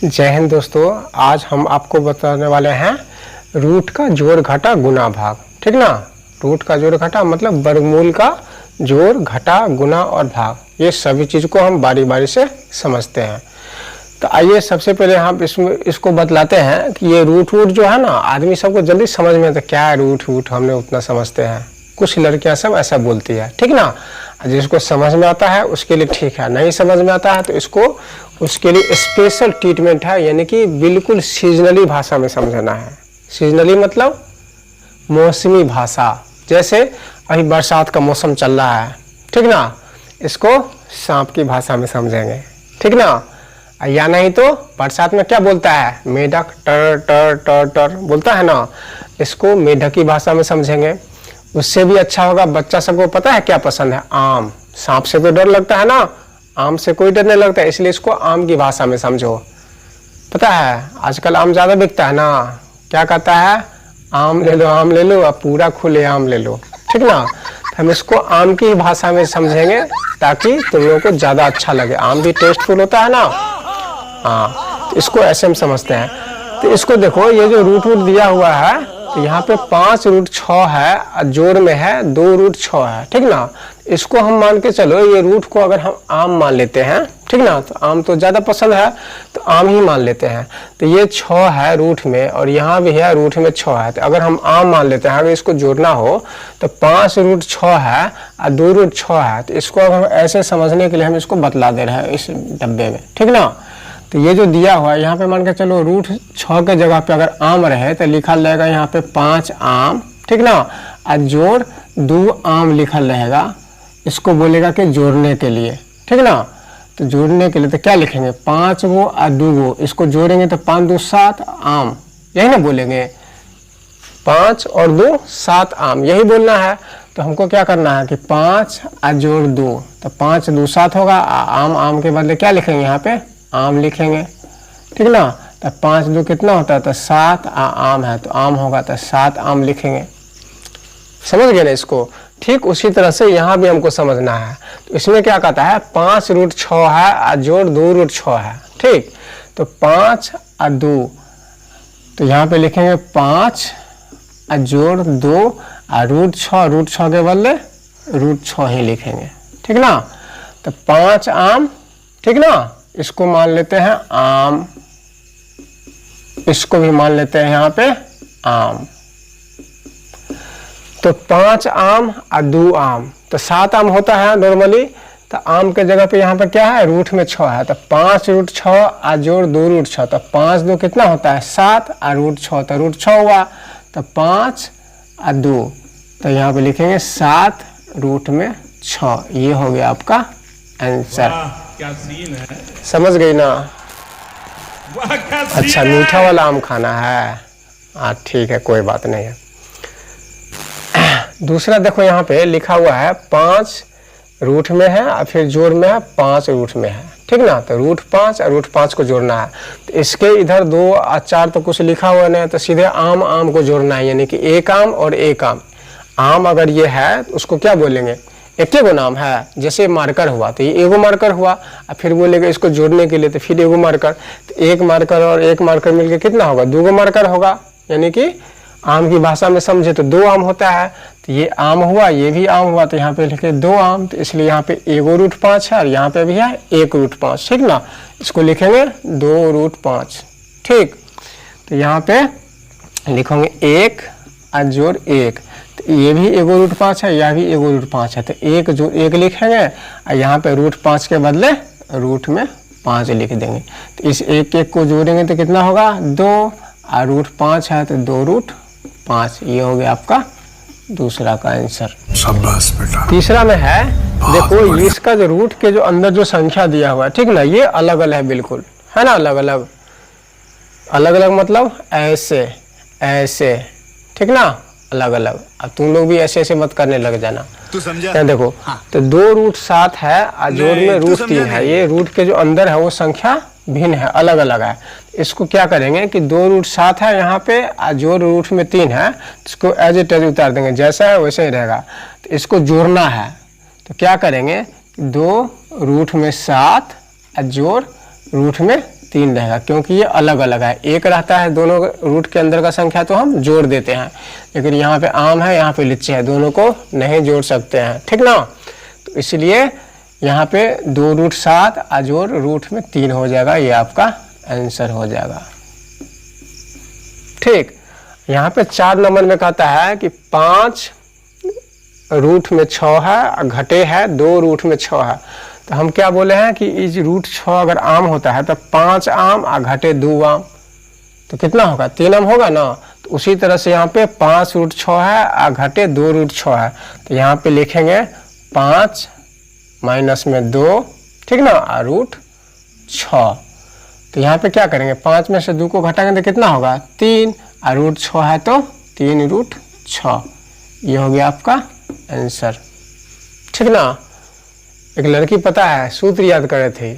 जय हिंद दोस्तों, आज हम आपको बताने वाले हैं रूट का जोड़ घटा गुना भाग। ठीक ना। रूट का जोड़ घटा मतलब वर्गमूल का जोड़ घटा गुना और भाग, ये सभी चीज़ को हम बारी बारी से समझते हैं। तो आइए सबसे पहले हम इसको बतलाते हैं कि ये रूट वूट जो है ना, आदमी सबको जल्दी समझ में आता है क्या है रूट वूट, हमने उतना समझते हैं। कुछ लड़कियां सब ऐसा बोलती है, ठीक ना। जिसको समझ में आता है उसके लिए ठीक है, नहीं समझ में आता है तो उसके लिए स्पेशल ट्रीटमेंट है, यानी कि बिल्कुल सीजनली भाषा में समझना है। सीजनली मतलब मौसमी भाषा। जैसे अभी बरसात का मौसम चल रहा है, ठीक ना, इसको सांप की भाषा में समझेंगे, ठीक ना। या नहीं तो बरसात में क्या बोलता है, मेढक टर टर टर टर बोलता है ना, इसको मेढक की भाषा में समझेंगे। उससे भी अच्छा होगा, बच्चा सबको पता है क्या पसंद है, आम। सांप से तो डर लगता है ना, आम से कोई डर नहीं लगता, इसलिए इसको आम की भाषा में समझो। पता है आजकल आम ज्यादा बिकता है ना, क्या कहता है, आम ले लो अब पूरा खुले आम ले लो, ठीक ना। तो हम इसको आम की भाषा में समझेंगे ताकि तुम लोगों को ज्यादा अच्छा लगे। आम भी टेस्टफुल होता है ना, हाँ, तो इसको ऐसे हम समझते हैं। तो इसको देखो, ये जो रूट वूट दिया हुआ है, तो यहाँ पे 5 रूट 6 है, जोड़ में है 2 रूट 6 है, ठीक ना। इसको हम मान के चलो, ये रूट को अगर हम आम मान लेते हैं, ठीक ना, तो आम तो ज्यादा पसंद है तो आम ही मान लेते हैं। तो ये 6 है रूट में और यहाँ भी है रूट में 6 है, तो अगर हम आम मान लेते हैं, अगर इसको जोड़ना हो तो 5 रूट 6 है और 2 रूट 6 है। तो इसको अब हम ऐसे समझने के लिए हम इसको बतला दे रहे हैं इस डब्बे में, ठीक ना। तो ये जो दिया हुआ है यहाँ पे मान के चलो, रूट 6 के जगह पे अगर आम रहे तो लिखा रहेगा यहाँ पे 5 आम, ठीक ना, और जोड़ 2 आम लिखल रहेगा। इसको बोलेगा कि जोड़ने के लिए, ठीक ना। तो जोड़ने के लिए तो क्या लिखेंगे, 5 गो और 2 गो, इसको जोड़ेंगे तो 5 2 7 आम, यही ना बोलेंगे, 5 और 2 7 आम, यही बोलना है। तो हमको क्या करना है कि 5 और जोड़ 2, तो 5 2 7 होगा। आम आम के बदले क्या लिखेंगे, यहाँ पे आम लिखेंगे, ठीक ना। तो 5 2 कितना होता है, तो 7 आम है, तो आम होगा तो 7 आम लिखेंगे। समझ गए ना इसको। ठीक उसी तरह से यहाँ भी हमको समझना है। तो इसमें क्या कहता है, 5 रूट 6 है और जोड़ 2 रूट 6 है, ठीक। तो 5 और 2, तो यहाँ पे लिखेंगे 5 और जोड़ 2 और रूट 6 के बदले रूट 6 ही लिखेंगे, ठीक ना। तो 5 आम, ठीक ना, इसको मान लेते हैं आम, इसको भी मान लेते हैं यहाँ पे आम। तो 5 आम और 2 आम, तो 7 आम होता है नॉर्मली। तो आम के जगह पे यहाँ पे क्या है, रूट में 6 है, तो 5 रूट 6 और जोड़ 2 रूट 6, तो 5 2 कितना होता है 7 और रूट 6, तो रूट 6 हुआ। तो 5 और 2, तो यहाँ पे लिखेंगे 7 रूट में 6, ये हो गया आपका आंसर। क्या सीन है, समझ गई ना। अच्छा, है? मीठा वाला आम खाना है, हाँ ठीक है, कोई बात नहीं है। दूसरा देखो यहाँ पे लिखा हुआ है 5 रूट में है और फिर जोड़ में है 5 रूट में है, ठीक ना। तो रूट 5 और रूट 5 को जोड़ना है। तो इसके इधर 2 और 4 तो कुछ लिखा हुआ नहीं, तो सीधे आम आम को जोड़ना है, यानी कि एक आम और एक आम। आम अगर ये है तो उसको क्या बोलेंगे, एक गो नाम है। जैसे मार्कर हुआ तो ये एगो मार्कर हुआ, और फिर बोलेगा इसको जोड़ने के लिए तो फिर एगो मार्कर। तो एक मार्कर और एक मार्कर मिलके कितना होगा, 2 गो मार्कर होगा, यानी कि आम की भाषा में समझे तो 2 आम होता है। तो ये आम हुआ, ये भी आम हुआ, तो यहाँ पे लिखे 2 आम, तो इसलिए यहाँ पे एगो रूट 5 है और यहाँ पे भी है 1 रूट 5, ठीक ना। इसको लिखेंगे 2 रूट 5, ठीक। तो यहाँ पे लिखेंगे 1 और जोड़ 1, तो ये भी एगो रूट 5 है, यह भी एगो रूट 5 है, तो 1 जोड़ 1 लिखेंगे और यहाँ पे रूट 5 के बदले रूट में 5 लिख देंगे। तो इस 1 1 को जोड़ेंगे तो कितना होगा 2, और रूट 5 है तो 2 रूट 5, ये हो गया आपका दूसरा का आंसर। शाबाश बेटा। तीसरा में है, देखो इसका जो रूट के जो अंदर जो संख्या दिया हुआ है, ठीक ना, ये अलग अलग है, बिल्कुल है ना, अलग अलग। अलग अलग मतलब ऐसे ऐसे, ठीक ना, अलग अलग। अब तुम लोग भी ऐसे ऐसे मत करने लग जाना, तू समझा। देखो हाँ। तो 2 रूट 7 है और जोड़ में रूट 3 है, ये रूट के जो अंदर है वो संख्या भिन्न है, अलग अलग है। इसको क्या करेंगे कि 2 रूट 7 है यहाँ पे और जोड़ रूट में 3 है, इसको एज इट इज उतार देंगे, जैसा है वैसे ही रहेगा। तो इसको जोड़ना है, तो क्या करेंगे, 2 रूट में 7 और जोड़ रूट में 3 रहेगा, क्योंकि ये अलग अलग है। एक रहता है दोनों रूट के अंदर का संख्या तो हम जोड़ देते हैं, लेकिन यहाँ पे आम है, यहाँ पे लीची है, दोनों को नहीं जोड़ सकते हैं, ठीक ना। तो इसलिए यहाँ पे 2√7 अजोड़ रूट में 3 हो जाएगा, ये आपका आंसर हो जाएगा। ठीक, यहाँ पे 4 नंबर में कहता है कि 5 रूट में 6 है और घटे है 2 रूट में 6 है। तो हम क्या बोले हैं कि इस रूट 6 अगर आम होता है तो 5 आम और घटे 2 आम, तो कितना होगा? 3 आम होगा ना। तो उसी तरह से यहाँ पे 5√6 है और घटे 2√6 है, तो यहाँ पे लिखेंगे 5 माइनस में 2, ठीक ना, और √6। तो यहाँ पे क्या करेंगे, 5 में से 2 को घटाएंगे तो कितना होगा? 3, और √6 है तो 3√6। ये हो गया आपका आंसर, ठीक ना। एक लड़की पता है सूत्र याद कर रहे थे,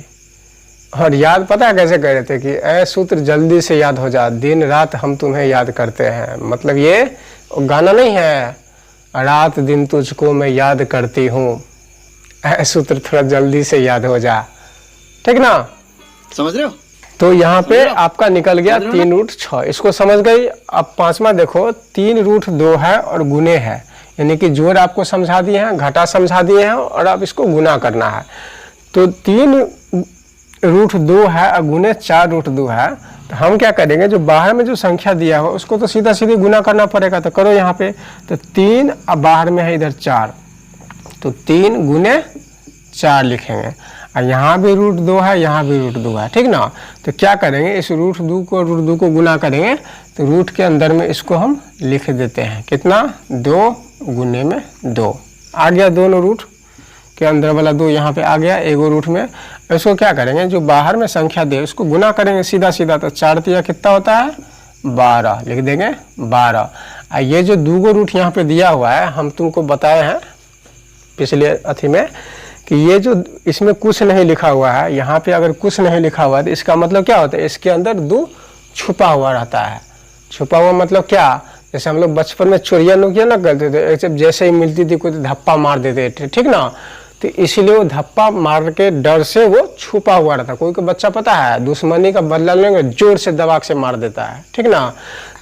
और याद पता है कैसे कर रहे थे कि ऐ सूत्र जल्दी से याद हो जा, दिन रात हम तुम्हें याद करते हैं। मतलब ये गाना नहीं है, रात दिन तुझको मैं याद करती हूँ, ऐ सूत्र थोड़ा जल्दी से याद हो जा, ठीक ना, समझ रहे हो। तो यहाँ पे आपका निकल गया 3√6, इसको समझ गई। अब 5वां देखो, 3√2 है और गुने है, यानी कि जोड़ आपको समझा दिए हैं, घटा समझा दिए हैं, और अब इसको गुना करना है। तो 3√2 है और गुने 4√2 है, तो हम क्या करेंगे, जो बाहर में जो संख्या दिया हो उसको तो सीधा सीधे गुना करना पड़ेगा। तो करो यहाँ पे, तो 3 और बाहर में है इधर 4, तो 3 गुने 4 लिखेंगे, और यहाँ भी √2 है, यहाँ भी √2 है, ठीक ना। तो क्या करेंगे, इस √2 को √2 को गुना करेंगे तो रूट के अंदर में इसको हम लिख देते हैं, कितना? 2 गुने में 2 आ गया, दोनों रूट के अंदर वाला 2 यहाँ पे आ गया एगो रूट में। इसको क्या करेंगे, जो बाहर में संख्या दे उसको गुना करेंगे सीधा सीधा, तो 4 तिया कितना होता है? 12, लिख देंगे 12। और ये जो 2 रूट यहाँ पे दिया हुआ है, हम तुमको बताए हैं पिछले अथी में कि ये जो इसमें कुछ नहीं लिखा हुआ है, यहाँ पे अगर कुछ नहीं लिखा हुआ है तो इसका मतलब क्या होता है, इसके अंदर 2 छुपा हुआ रहता है। छुपा हुआ मतलब क्या, जैसे हम लोग बचपन में चोरिया नुकिया ना करते थे, जैसे ही मिलती थी कोई धप्पा मार देते थे, ठीक ना। तो इसीलिए वो धप्पा मार के डर से वो छुपा हुआ रहता है। कोई को बच्चा पता है दुश्मनी का बदला लेंगे, जोर से दबा से मार देता है, ठीक ना।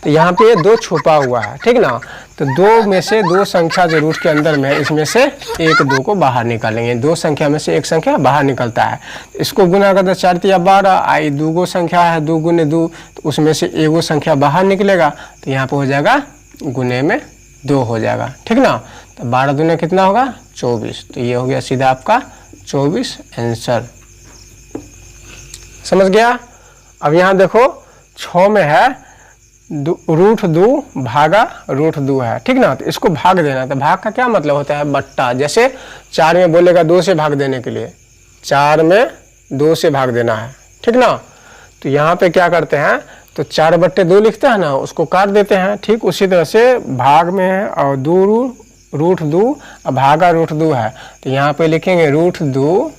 तो यहाँ पे 2 छुपा हुआ है, ठीक ना। तो 2 में से 2 संख्या जो रूट के अंदर में है, इसमें से 1 2 को बाहर निकालेंगे। 2 संख्या में से 1 संख्या बाहर निकलता है, इसको गुना करते 4 तिया 12, आई 2 संख्या है 2 गुने 2, तो उसमें से 1 संख्या बाहर निकलेगा, तो यहाँ पे हो जाएगा गुने में 2 हो जाएगा, ठीक ना। तो 12 दूने कितना होगा? 24। तो ये हो गया सीधा आपका 24 आंसर, समझ गया। अब यहाँ देखो 6 में है √2 भागा √2 है, ठीक ना। तो इसको भाग देना, तो भाग का क्या मतलब होता है? बट्टा। जैसे 4 में बोलेगा 2 से भाग देने के लिए, 4 में 2 से भाग देना है, ठीक ना। तो यहाँ पे क्या करते हैं, तो 4/2 लिखते हैं ना, उसको काट देते हैं। ठीक उसी तरह से भाग में है और 2√2 भागा √2 है, तो यहाँ पे लिखेंगे √2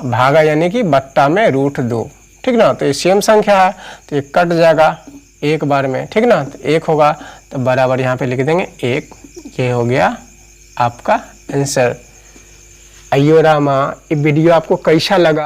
भागा यानी कि बट्टा में √2, ठीक ना। तो ये सेम संख्या है, तो ये कट जाएगा एक बार में, ठीक ना। तो 1 होगा, तो बराबर यहाँ पे लिख देंगे 1। ये हो गया आपका आंसर। अयो रामा, ये वीडियो आपको कैसा लगा?